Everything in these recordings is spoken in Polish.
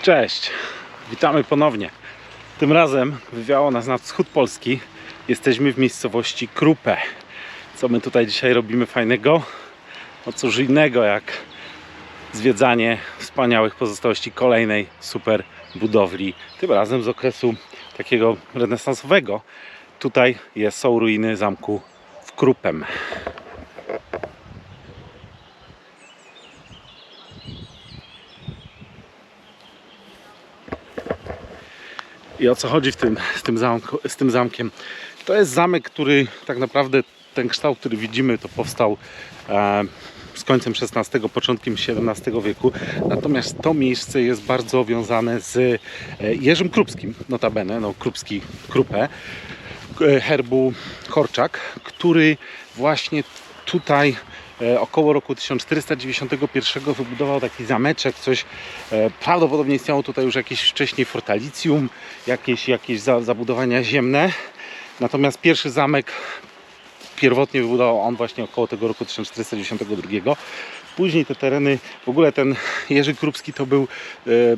Cześć, witamy ponownie. Tym razem wywiało nas na wschód Polski. Jesteśmy w miejscowości Krupę. Co my tutaj dzisiaj robimy fajnego? No cóż innego jak zwiedzanie wspaniałych pozostałości kolejnej super budowli. Tym razem z okresu takiego renesansowego. Tutaj są ruiny zamku w Krupem. I o co chodzi z tym zamkiem? To jest zamek, który tak naprawdę, ten kształt, który widzimy, to powstał z końcem XVI, początkiem XVII wieku. Natomiast to miejsce jest bardzo wiązane z Jerzym Krupskim, notabene, no Krupski, Krupę, herbu Korczak, który właśnie tutaj około roku 1491 wybudował taki zameczek, coś prawdopodobnie istniało tutaj już jakieś wcześniej fortalicjum, jakieś zabudowania ziemne. Natomiast pierwszy zamek pierwotnie wybudował on właśnie około tego roku 1492. Później te tereny, w ogóle ten Jerzy Krupski to był,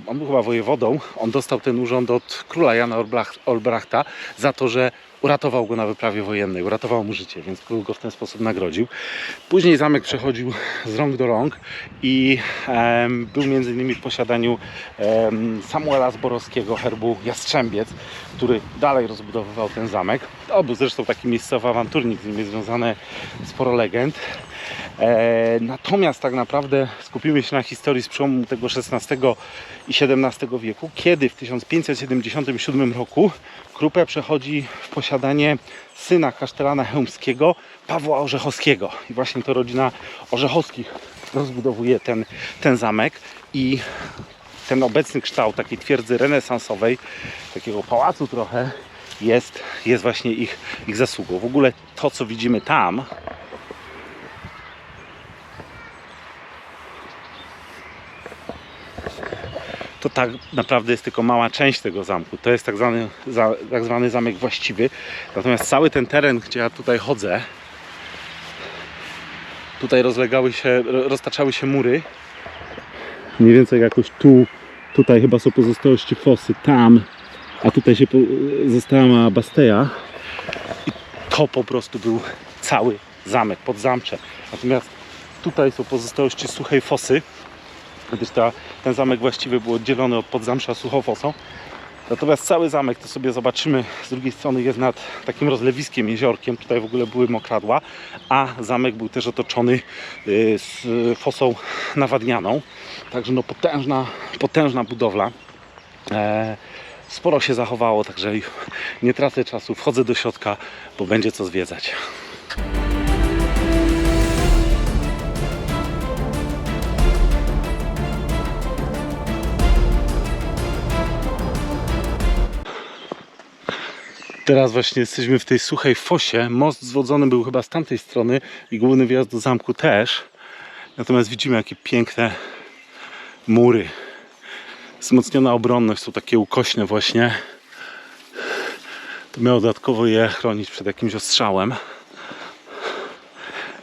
on był chyba wojewodą, on dostał ten urząd od króla Jana Olbrachta za to, że uratował go na wyprawie wojennej, uratował mu życie, więc król go w ten sposób nagrodził. Później zamek przechodził z rąk do rąk i był między innymi w posiadaniu Samuela Zborowskiego, herbu Jastrzębiec, który dalej rozbudowywał ten zamek. To był zresztą taki miejscowy awanturnik, z nim jest związane sporo legend. Natomiast tak naprawdę skupimy się na historii z przełomu tego XVI i XVII wieku, kiedy w 1577 roku Krupę przechodzi w posiadanie syna kasztelana chełmskiego, Pawła Orzechowskiego. I właśnie to rodzina Orzechowskich rozbudowuje ten zamek i ten obecny kształt takiej twierdzy renesansowej, takiego pałacu trochę, jest właśnie ich zasługą. W ogóle to, co widzimy tam, to tak naprawdę jest tylko mała część tego zamku. To jest tak zwany zamek właściwy. Natomiast cały ten teren, gdzie ja tutaj chodzę, tutaj roztaczały się mury. Mniej więcej jakoś tutaj chyba są pozostałości fosy, tam, a tutaj została mała basteja. I to po prostu był cały zamek, podzamcze. Natomiast tutaj są pozostałości suchej fosy, gdyż ten zamek właściwy był oddzielony od podzamcza suchą fosą. Natomiast cały zamek, to sobie zobaczymy, z drugiej strony jest nad takim rozlewiskiem, jeziorkiem. Tutaj w ogóle były mokradła, a zamek był też otoczony z fosą nawadnianą. Także no potężna budowla. Sporo się zachowało, także nie tracę czasu, wchodzę do środka, bo będzie co zwiedzać. Teraz właśnie jesteśmy w tej suchej fosie. Most zwodzony był chyba z tamtej strony i główny wjazd do zamku też. Natomiast widzimy, jakie piękne mury. Wzmocniona obronność, są takie ukośne właśnie. To miało dodatkowo je chronić przed jakimś ostrzałem.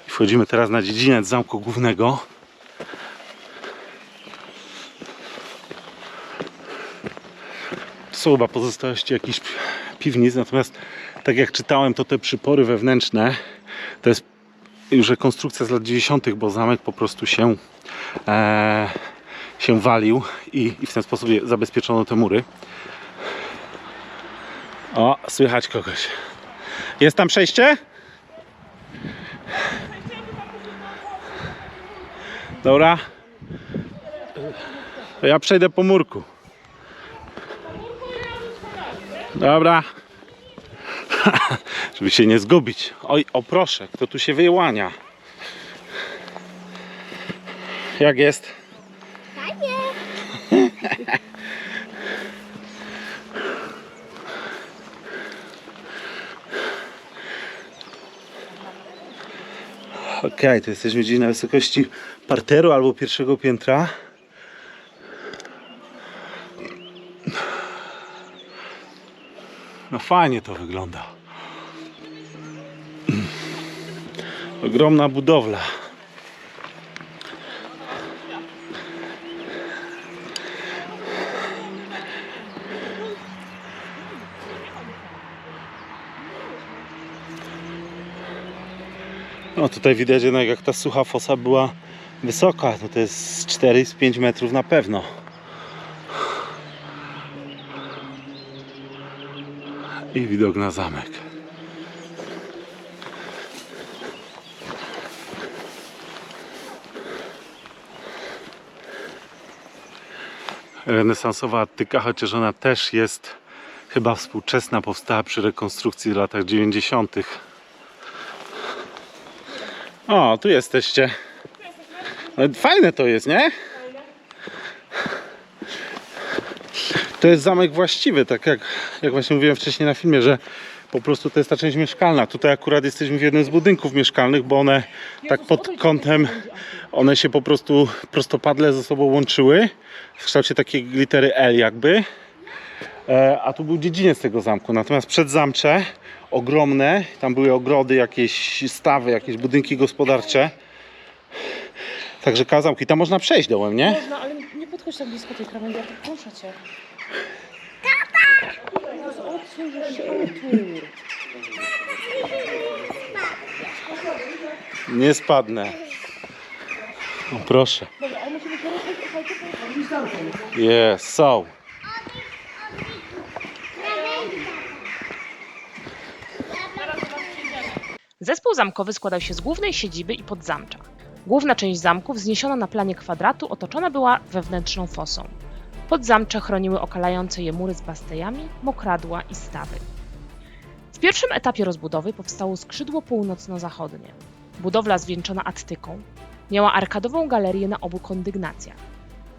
I wchodzimy teraz na dziedziniec zamku głównego. To są chyba pozostałości jakichś piwnic, natomiast tak jak czytałem, to te przypory wewnętrzne to jest już rekonstrukcja z lat 90., bo zamek po prostu się walił i w ten sposób zabezpieczono te mury. O, słychać kogoś. Jest tam przejście? Dobra. To ja przejdę po murku. Dobra. Żeby się nie zgubić. Oj, o proszę, kto tu się wyłania? Jak jest? Fajnie. Okej, to jesteśmy gdzieś na wysokości parteru albo pierwszego piętra. No fajnie to wygląda. Ogromna budowla. No tutaj widać jednak, jak ta sucha fosa była wysoka. To jest 4-5 metrów na pewno. I widok na zamek. Renesansowa Attyka, chociaż ona też jest chyba współczesna, powstała przy rekonstrukcji w latach 90. O, tu jesteście. No, fajne to jest, nie? To jest zamek właściwy, tak jak właśnie mówiłem wcześniej na filmie, że po prostu to jest ta część mieszkalna. Tutaj akurat jesteśmy w jednym z budynków mieszkalnych, bo one tak pod kątem, one się po prostu prostopadle ze sobą łączyły w kształcie takiej litery L jakby. A tu był dziedziniec tego zamku. Natomiast przedzamcze ogromne, tam były ogrody, jakieś stawy, jakieś budynki gospodarcze. Także kazałki, tam można przejść dołem, nie? Można, ale nie podchodź tak blisko tej krawędzi, ja tak proszę cię. Nie spadnę. O, proszę. Jest, są. Zespół zamkowy składał się z głównej siedziby i podzamcza. Główna część zamku, wzniesiona na planie kwadratu, otoczona była wewnętrzną fosą. Podzamcze chroniły okalające je mury z bastejami, mokradła i stawy. W pierwszym etapie rozbudowy powstało skrzydło północno-zachodnie. Budowla zwieńczona attyką miała arkadową galerię na obu kondygnacjach.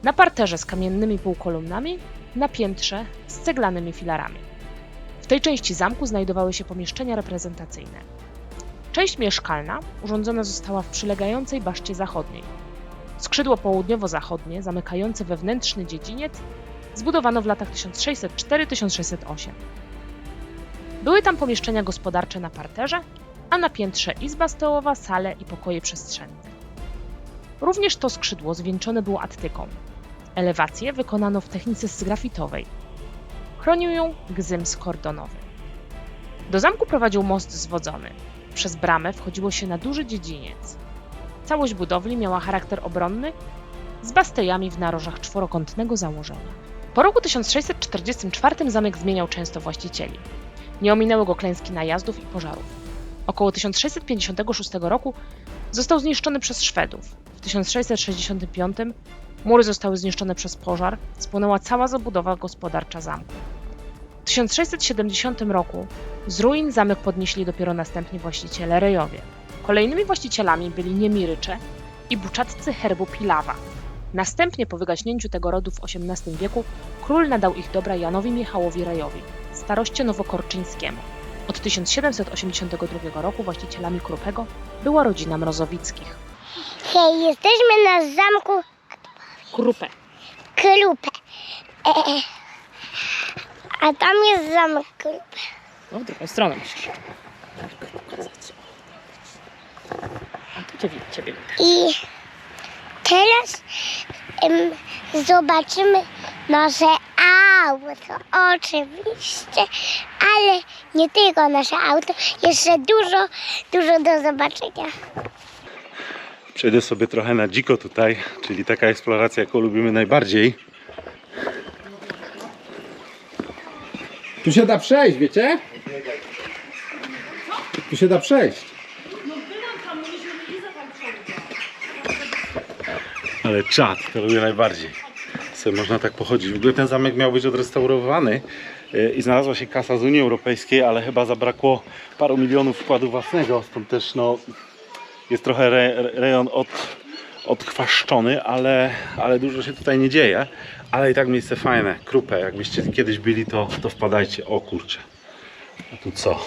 Na parterze z kamiennymi półkolumnami, na piętrze z ceglanymi filarami. W tej części zamku znajdowały się pomieszczenia reprezentacyjne. Część mieszkalna urządzona została w przylegającej baszcie zachodniej. Skrzydło południowo-zachodnie, zamykające wewnętrzny dziedziniec, zbudowano w latach 1604-1608. Były tam pomieszczenia gospodarcze na parterze, a na piętrze izba stołowa, sale i pokoje przestrzenne. Również to skrzydło zwieńczone było attyką. Elewację wykonano w technice sgrafitowej. Chronił ją gzyms kordonowy. Do zamku prowadził most zwodzony. Przez bramę wchodziło się na duży dziedziniec. Całość budowli miała charakter obronny, z bastejami w narożach czworokątnego założenia. Po roku 1644 zamek zmieniał często właścicieli. Nie ominęły go klęski najazdów i pożarów. Około 1656 roku został zniszczony przez Szwedów. W 1665 mury zostały zniszczone przez pożar, spłonęła cała zabudowa gospodarcza zamku. W 1670 roku z ruin zamek podnieśli dopiero następni właściciele Rejowie. Kolejnymi właścicielami byli Niemirycze i buczatcy herbu Pilawa. Następnie po wygaśnięciu tego rodu w XVIII wieku król nadał ich dobra Janowi Michałowi Rejowi, staroście nowokorczyńskiemu. Od 1782 roku właścicielami Krupego była rodzina Mrozowickich. Hej, jesteśmy na zamku Krupę. Krupę. A tam jest zamek Krupę. No, w drugą stronę musisz. A tu ciebie widać. I teraz zobaczymy nasze auto, oczywiście, ale nie tylko nasze auto, jeszcze dużo do zobaczenia. Przejdę sobie trochę na dziko tutaj, czyli taka eksploracja, jaką lubimy najbardziej. Tu się da przejść, wiecie? Tu się da przejść. Ale czad, to lubię najbardziej. Sobie można tak pochodzić. W ogóle ten zamek miał być odrestaurowany i znalazła się kasa z Unii Europejskiej, ale chyba zabrakło paru milionów wkładu własnego. Stąd też no, jest trochę rejon odchwaszczony, ale dużo się tutaj nie dzieje. Ale i tak miejsce fajne, Krupę. Jakbyście kiedyś byli, to wpadajcie. O kurczę. A tu co?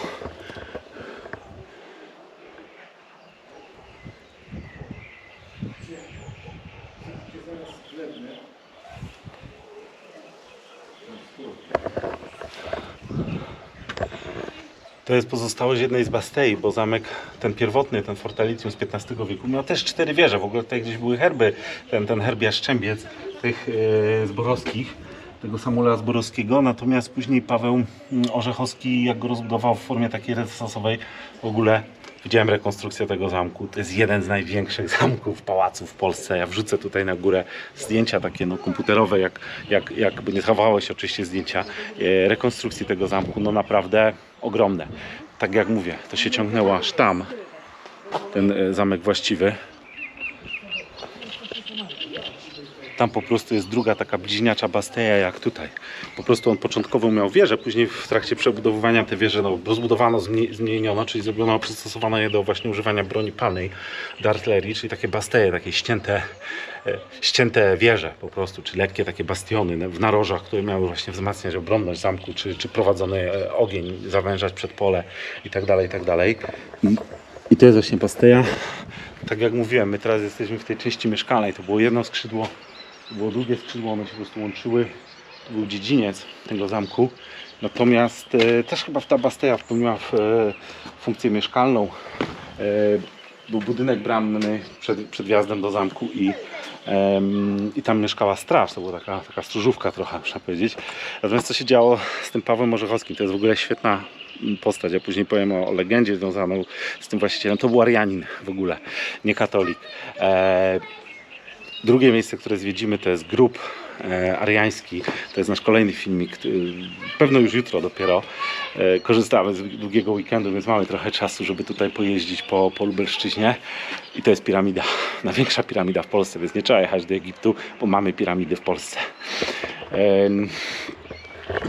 To jest pozostałość jednej z bastei, bo zamek ten pierwotny, ten Fortalicium z XV wieku miał też 4 wieże. W ogóle tutaj gdzieś były herby, ten herb Jaszczębiec tych Zborowskich, tego Samuela Zborowskiego. Natomiast później Paweł Orzechowski, jak go rozbudował w formie takiej renesansowej, w ogóle Widziałem rekonstrukcję tego zamku. To jest jeden z największych zamków, pałaców w Polsce. Ja wrzucę tutaj na górę zdjęcia takie no, komputerowe, jakby nie schowało się oczywiście zdjęcia rekonstrukcji tego zamku. No naprawdę ogromne. Tak jak mówię, to się ciągnęło aż tam, ten zamek właściwy. Tam po prostu jest druga taka bliźniacza Basteja jak tutaj. Po prostu on początkowo miał wieżę, później w trakcie przebudowywania te wieże no, rozbudowano, zmieniono, czyli zrobiono, przystosowano je do właśnie używania broni palnej, do artylerii, czyli takie Basteje, takie ścięte wieże po prostu, czy lekkie takie bastiony w narożach, które miały właśnie wzmacniać obronność zamku, czy prowadzony ogień, zawężać przedpole i tak dalej, i tak dalej. I to jest właśnie Basteja. Tak jak mówiłem, my teraz jesteśmy w tej części mieszkalnej, to było jedno skrzydło. To było drugie skrzydło, one się po prostu łączyły. To był dziedziniec tego zamku. Natomiast też chyba ta Basteja pełniła funkcję mieszkalną. Był budynek bramny przed wjazdem do zamku i tam mieszkała straż. To była taka stróżówka trochę, można powiedzieć. Natomiast co się działo z tym Pawłem Orzechowskim? To jest w ogóle świetna postać. Ja później powiem o legendzie związaną z tym właścicielem. To był Arianin w ogóle, nie katolik. Drugie miejsce, które zwiedzimy, to jest grób ariański. To jest nasz kolejny filmik. Pewno już jutro dopiero. Korzystamy z długiego weekendu, więc mamy trochę czasu, żeby tutaj pojeździć po Lubelszczyźnie. I to jest piramida. Największa piramida w Polsce, więc nie trzeba jechać do Egiptu, bo mamy piramidy w Polsce.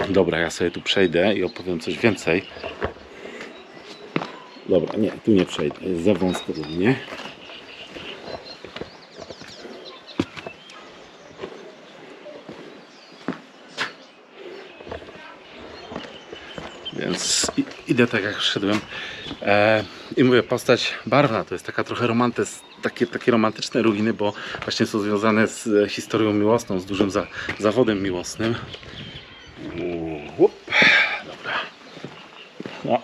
Dobra, ja sobie tu przejdę i opowiem coś więcej. Dobra, nie, tu nie przejdę. Jest za wąsko dla mnie. Więc idę tak jak wszedłem. I mówię, postać barwna, to jest taka trochę takie romantyczne ruiny, bo właśnie są związane z historią miłosną, z dużym zawodem miłosnym. Dobra. No.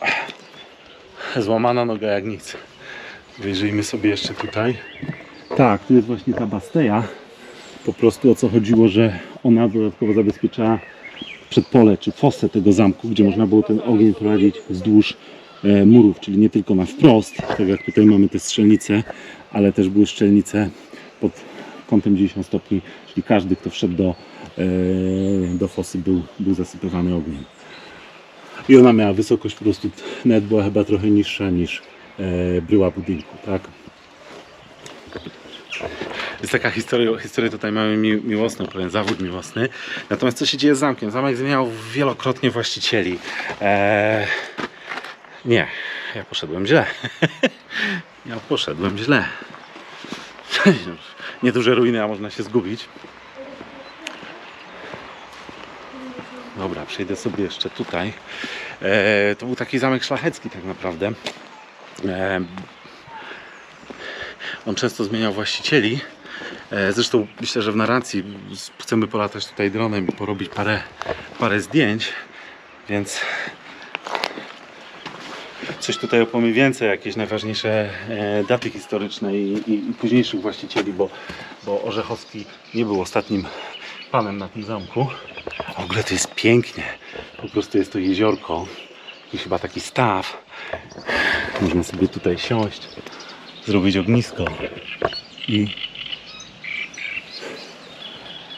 Złamana noga jak nic. Wyjrzyjmy sobie jeszcze tutaj. Tak, tu jest właśnie ta Basteja. Po prostu o co chodziło, że ona dodatkowo zabezpieczała przedpole czy fosę tego zamku, gdzie można było ten ogień prowadzić wzdłuż murów, czyli nie tylko na wprost, tak jak tutaj mamy te strzelnice, ale też były strzelnice pod kątem 90 stopni, czyli każdy, kto wszedł do fosy, był zasypywany ogniem. I ona miała wysokość po prostu, nawet była chyba trochę niższa niż bryła budynku, tak? Jest taka historia tutaj mamy miłosną, pewien zawód miłosny. Natomiast co się dzieje z zamkiem? Zamek zmieniał wielokrotnie właścicieli. Nie, ja poszedłem źle. Ja poszedłem źle. Nieduże ruiny, a można się zgubić. Dobra, przejdę sobie jeszcze tutaj. To był taki zamek szlachecki tak naprawdę. On często zmieniał właścicieli. Zresztą myślę, że w narracji chcemy polatać tutaj dronem i porobić parę zdjęć, więc coś tutaj opowiem więcej, jakieś najważniejsze daty historyczne i późniejszych właścicieli, bo Orzechowski nie był ostatnim panem na tym zamku. W ogóle to jest pięknie, po prostu jest to jeziorko i chyba taki staw. Można sobie tutaj siąść, zrobić ognisko i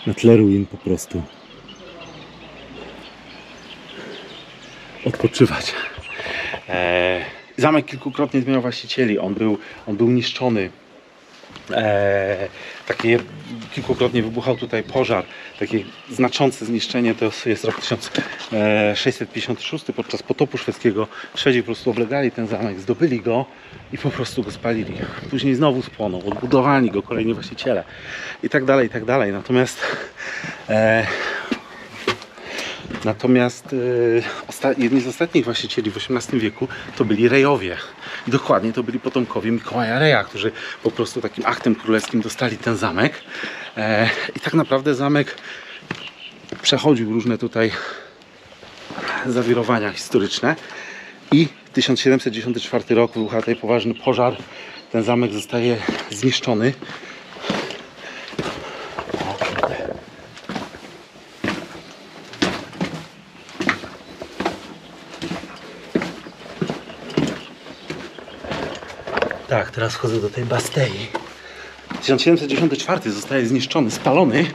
na tle ruin po prostu odpoczywać. Zamek kilkukrotnie zmieniał właścicieli. On był niszczony. Kilkukrotnie wybuchał tutaj pożar. Takie znaczące zniszczenie to jest rok 1656 podczas potopu szwedzkiego. Szwedzi po prostu oblegali ten zamek, zdobyli go i po prostu go spalili. Później znowu spłonął, odbudowali go kolejni właściciele i tak dalej, i tak dalej. Natomiast jedni z ostatnich właścicieli w XVIII wieku to byli Rejowie. I dokładnie to byli potomkowie Mikołaja Reja, którzy po prostu takim aktem królewskim dostali ten zamek. I tak naprawdę zamek przechodził różne tutaj zawirowania historyczne. I 1794 rok wybucha tutaj poważny pożar. Ten zamek zostaje zniszczony. Tak, teraz wchodzę do tej Bastei. 1794 zostaje zniszczony, spalony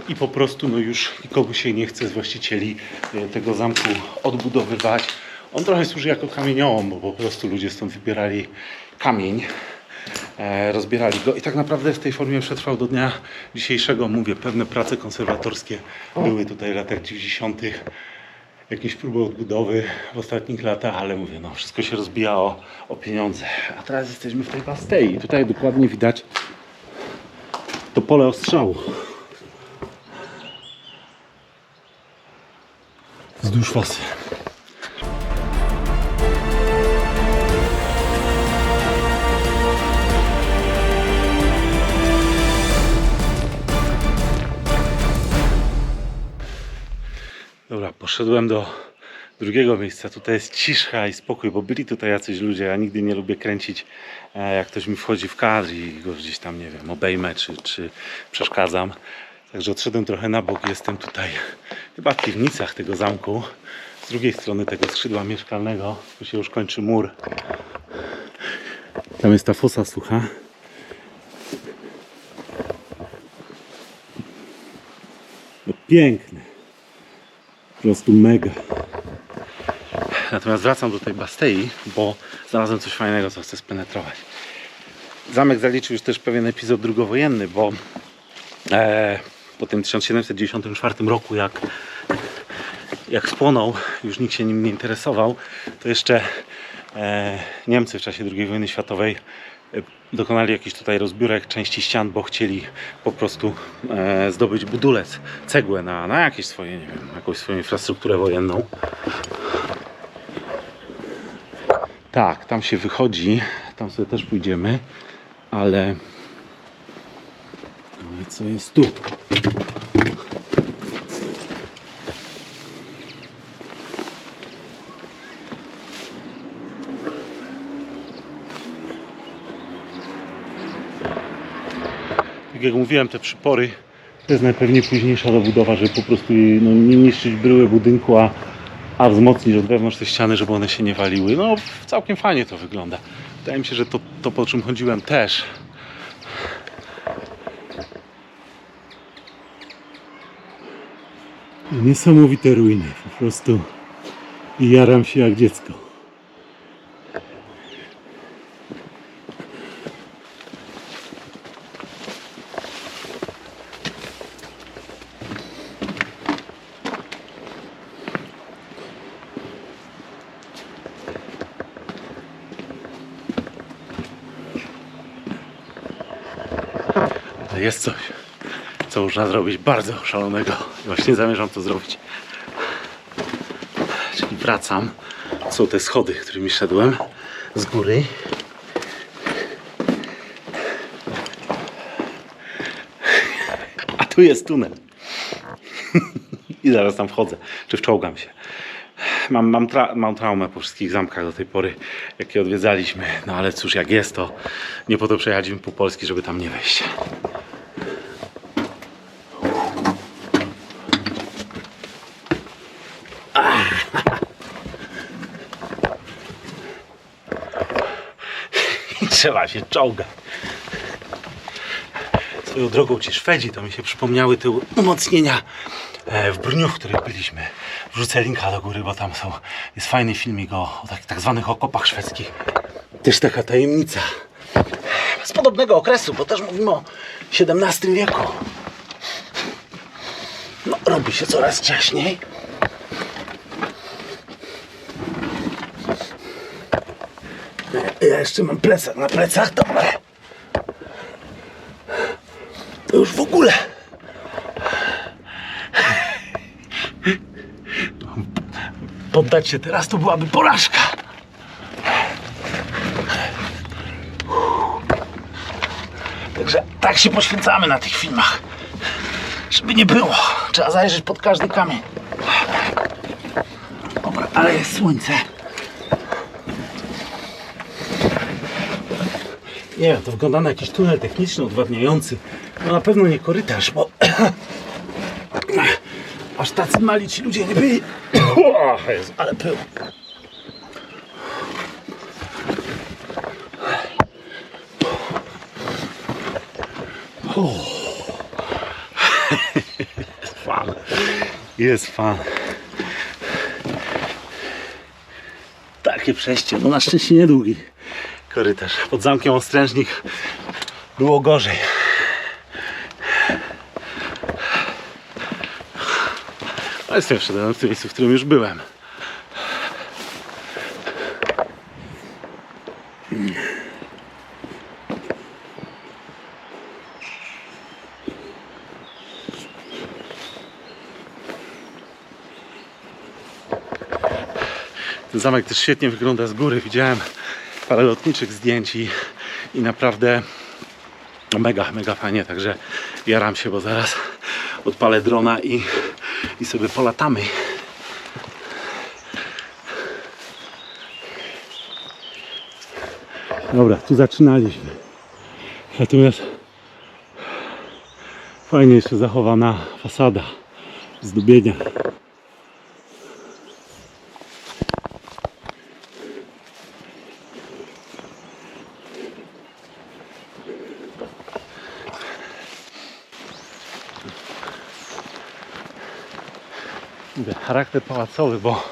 i po prostu no już nikomu się nie chce z właścicieli tego zamku odbudowywać. On trochę służy jako kamieniołom, bo po prostu ludzie stąd wybierali kamień, rozbierali go i tak naprawdę w tej formie przetrwał do dnia dzisiejszego. Mówię, pewne prace konserwatorskie były tutaj w latach 90. Jakieś próby odbudowy w ostatnich latach, ale mówię, no wszystko się rozbijało o pieniądze. A teraz jesteśmy w tej Bastei. Tutaj dokładnie widać to pole ostrzału wzdłuż fosy. Dobra, poszedłem do drugiego miejsca. Tutaj jest cisza i spokój, bo byli tutaj jacyś ludzie. Ja nigdy nie lubię kręcić, jak ktoś mi wchodzi w kadr i go gdzieś tam, nie wiem, obejmę czy przeszkadzam. Także odszedłem trochę na bok. Jestem tutaj chyba w piwnicach tego zamku. Z drugiej strony tego skrzydła mieszkalnego. Tu się już kończy mur. Tam jest ta fosa sucha. No piękne. Po prostu mega. Natomiast wracam do tej Bastei, bo znalazłem coś fajnego, co chcę spenetrować. Zamek zaliczył już też pewien epizod drugowojenny, bo po tym 1794 roku, jak spłonął, już nikt się nim nie interesował, to jeszcze Niemcy w czasie II wojny światowej dokonali jakichś tutaj rozbiórek części ścian, bo chcieli po prostu zdobyć budulec, cegłę na jakieś swoje, nie wiem, jakąś swoją infrastrukturę wojenną. Tak, tam się wychodzi, tam sobie też pójdziemy, ale co jest tu? Tak jak mówiłem, te przypory to jest najpewniej późniejsza dobudowa, żeby po prostu no, nie niszczyć bryły budynku, a wzmocnić od wewnątrz te ściany, żeby one się nie waliły. No całkiem fajnie to wygląda. Wydaje mi się, że to po czym chodziłem też. Niesamowite ruiny, po prostu jaram się jak dziecko. Jest coś, co można zrobić bardzo szalonego. Właśnie zamierzam to zrobić. Czyli wracam. Są te schody, którymi szedłem z góry. A tu jest tunel. I zaraz tam wchodzę. Czy wczołgam się. Mam traumę po wszystkich zamkach do tej pory, jakie odwiedzaliśmy. No ale cóż, jak jest, to nie po to przejechaliśmy pół Polski, żeby tam nie wejść. I trzeba się czołgać. Swoją drogą ci Szwedzi, to mi się przypomniały te umocnienia w Brniu, w których byliśmy. Wrzucę linka do góry, bo tam jest fajny filmik o tak zwanych okopach szwedzkich. Też taka tajemnica. Z podobnego okresu, bo też mówimy o XVII wieku. No, robi się coraz wcześniej. Ja jeszcze mam plecak na plecach, dobre. To już w ogóle. Poddać się teraz to byłaby porażka. Także tak się poświęcamy na tych filmach. Żeby nie było. Trzeba zajrzeć pod każdy kamień. Dobra, ale jest słońce. Nie wiem, to wygląda na jakiś tunel techniczny odwadniający. No na pewno nie korytarz, bo aż tacy mali ci ludzie nie byli. O, Jezu, ale pył. Jest fan. Jest fan. Takie przejście, no na szczęście niedługi korytarz. Pod zamkiem Ostrężnik było gorzej. Ale jestem wszedłem w tym miejscu, w którym już byłem. Ten zamek też świetnie wygląda z góry. Widziałem parę lotniczych zdjęć i naprawdę no mega fajnie, także jaram się, bo zaraz odpalę drona i sobie polatamy. Dobra, tu zaczynaliśmy. Natomiast fajnie jeszcze zachowana fasada, zdobienia. Charakter pałacowy, bo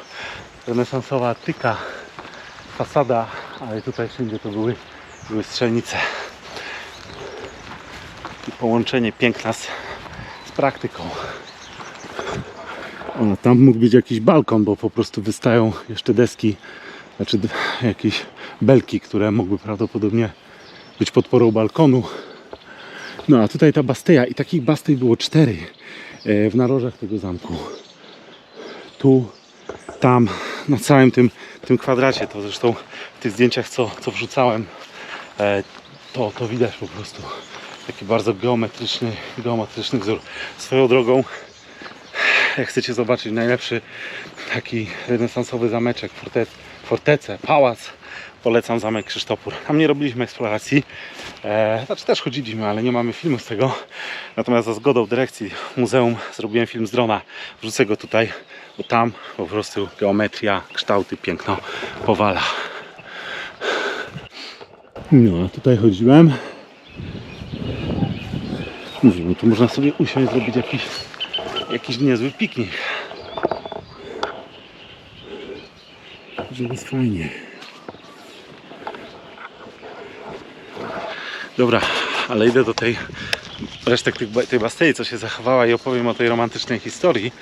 renesansowa tyka, fasada, ale tutaj wszędzie to były strzelnice. I połączenie piękna z praktyką. O, tam mógł być jakiś balkon, bo po prostu wystają jeszcze deski, znaczy jakieś belki, które mogły prawdopodobnie być podporą balkonu. No a tutaj ta basteja, i takich bastej było 4 w narożach tego zamku. Tu, tam, na całym tym kwadracie, to zresztą w tych zdjęciach, co wrzucałem, to widać po prostu taki bardzo geometryczny wzór. Swoją drogą, jak chcecie zobaczyć najlepszy taki renesansowy zameczek, fortecę, pałac, polecam zamek Krzysztopór. Tam nie robiliśmy eksploracji, znaczy też chodziliśmy, ale nie mamy filmu z tego. Natomiast za zgodą dyrekcji muzeum zrobiłem film z drona. Wrzucę go tutaj, bo tam po prostu geometria, kształty, piękno powala. No, a tutaj chodziłem. Mówię, no tu można sobie usiąść, zrobić jakiś niezły piknik. Że jest fajnie. Dobra, ale idę do tej resztek tej bastei, co się zachowała, i opowiem o tej romantycznej historii,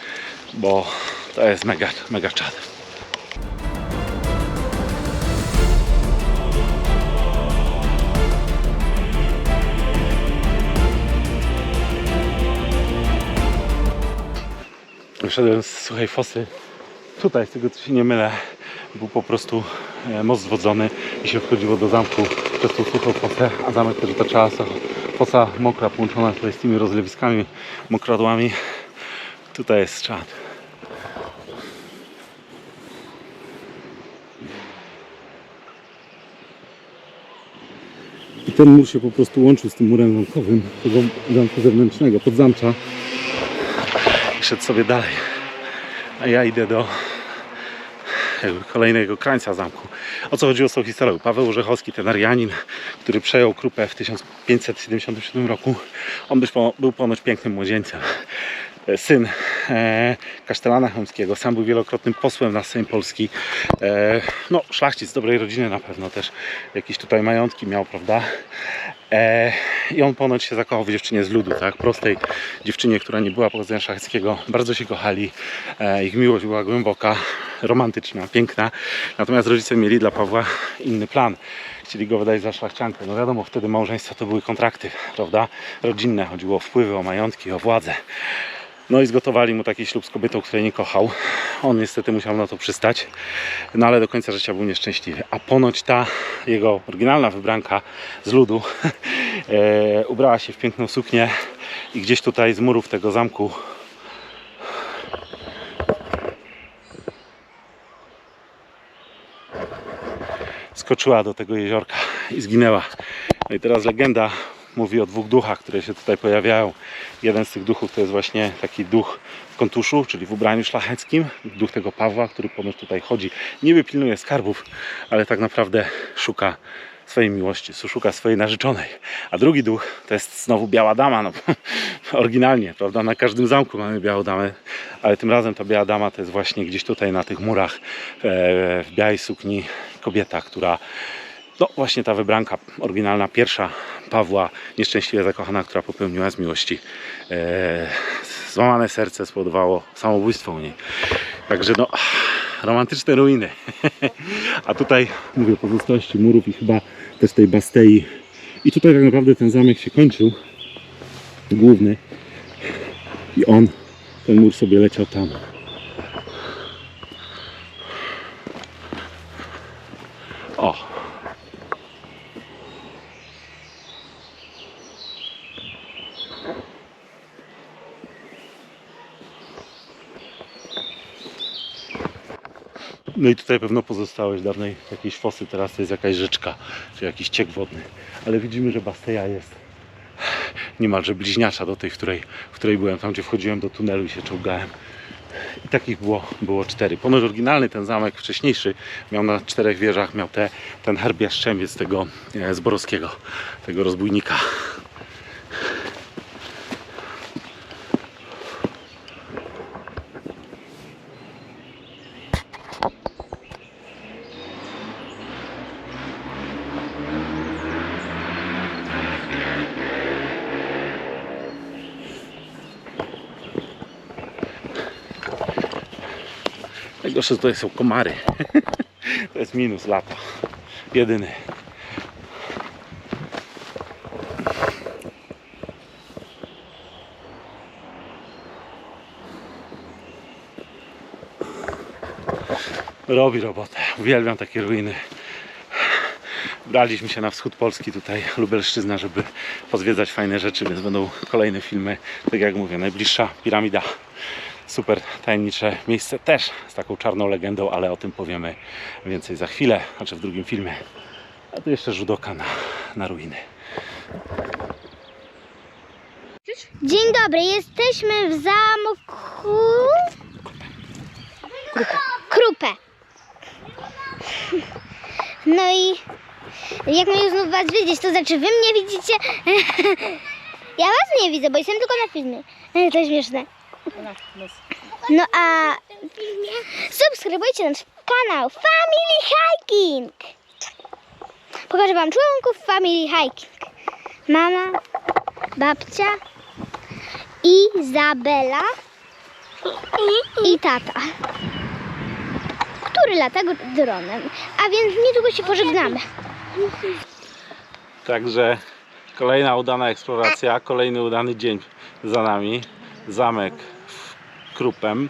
bo to jest mega czad. Wyszedłem z suchej fosy. Tutaj, z tego co się nie mylę, był po prostu most zwodzony i się wchodziło do zamku przez tą suchą fosę, a zamek też otaczała fosa mokra, połączona tutaj z tymi rozlewiskami, mokradłami. Tutaj jest czad. I ten mur się po prostu łączył z tym murem zamkowym, tego zamku zewnętrznego, pod zamcza. I szedł sobie dalej. A ja idę do kolejnego krańca zamku. O co chodziło z tą historią? Paweł Orzechowski, ten Arianin, który przejął Krupę w 1577 roku, on był ponoć pięknym młodzieńcem. Syn kasztelana chełmskiego, sam był wielokrotnym posłem na Sejm Polski. No, szlachcic z dobrej rodziny na pewno, też jakieś tutaj majątki miał, prawda? I on ponoć się zakochał w dziewczynie z ludu, tak? Prostej dziewczynie, która nie była pochodzenia szlacheckiego. Bardzo się kochali. Ich miłość była głęboka, romantyczna, piękna. Natomiast rodzice mieli dla Pawła inny plan. Chcieli go wydać za szlachciankę. No wiadomo, wtedy małżeństwa to były kontrakty, prawda? Rodzinne. Chodziło o wpływy, o majątki, o władzę. No i zgotowali mu taki ślub z kobietą, której nie kochał. On niestety musiał na to przystać, no ale do końca życia był nieszczęśliwy. A ponoć ta jego oryginalna wybranka z ludu ubrała się w piękną suknię i gdzieś tutaj z murów tego zamku skoczyła do tego jeziorka i zginęła. No i teraz legenda mówi o 2 duchach, które się tutaj pojawiają. Jeden z tych duchów to jest właśnie taki duch w kontuszu, czyli w ubraniu szlacheckim. Duch tego Pawła, który ponoć tutaj chodzi. Niby pilnuje skarbów, ale tak naprawdę szuka swojej miłości, szuka swojej narzeczonej. A drugi duch to jest znowu biała dama. No, oryginalnie, prawda? Na każdym zamku mamy białą damę, ale tym razem ta biała dama to jest właśnie gdzieś tutaj na tych murach w białej sukni kobieta, która no właśnie ta wybranka oryginalna, pierwsza Pawła, nieszczęśliwie zakochana, która popełniła z miłości złamane serce, spowodowało samobójstwo u niej. Także no, romantyczne ruiny. A tutaj, mówię, pozostałości murów i chyba też tej Bastei. I tutaj tak naprawdę ten zamek się kończył, główny. I ten mur sobie leciał tam. O! No i tutaj pewno pozostałość dawnej jakiejś fosy, teraz to jest jakaś rzeczka, czy jakiś ciek wodny. Ale widzimy, że Basteja jest niemalże bliźniacza do tej, w której byłem, tam gdzie wchodziłem do tunelu i się czołgałem. I takich było 4. Ponoć oryginalny ten zamek wcześniejszy miał na 4 wieżach, miał ten herb Jastrzębiec tego Zborowskiego, tego rozbójnika. Najgorsze, że tutaj są komary. To jest minus lata. Jedyny. Robi robotę. Uwielbiam takie ruiny. Braliśmy się na wschód Polski, tutaj Lubelszczyzna, żeby pozwiedzać fajne rzeczy, więc będą kolejne filmy. Tak jak mówię, najbliższa piramida. Super tajemnicze miejsce, też z taką czarną legendą, ale o tym powiemy więcej za chwilę, znaczy w drugim filmie. A tu jeszcze rzut oka na ruiny. Dzień dobry, jesteśmy w zamku Krupę. No i jak mają znów was widzieć, to znaczy wy mnie widzicie. Ja was nie widzę, bo jestem tylko na filmie. To śmieszne. No a subskrybujcie nasz kanał Family Hiking. Pokażę wam członków Family Hiking. Mama, babcia, Izabela i tata, który lata dronem. A więc niedługo się pożegnamy. Także kolejna udana eksploracja, kolejny udany dzień za nami. Zamek Krupem.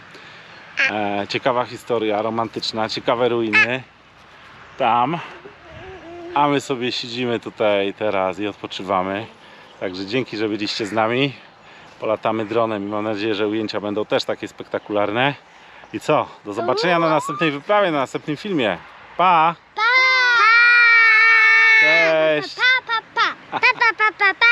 Ciekawa historia, romantyczna, ciekawe ruiny. Tam. A my sobie siedzimy tutaj teraz i odpoczywamy. Także dzięki, że byliście z nami. Polatamy dronem i mam nadzieję, że ujęcia będą też takie spektakularne. I co? Do zobaczenia na następnej wyprawie, na następnym filmie. Pa! Pa! Cześć! Pa, pa, pa, pa, pa, pa, pa, pa.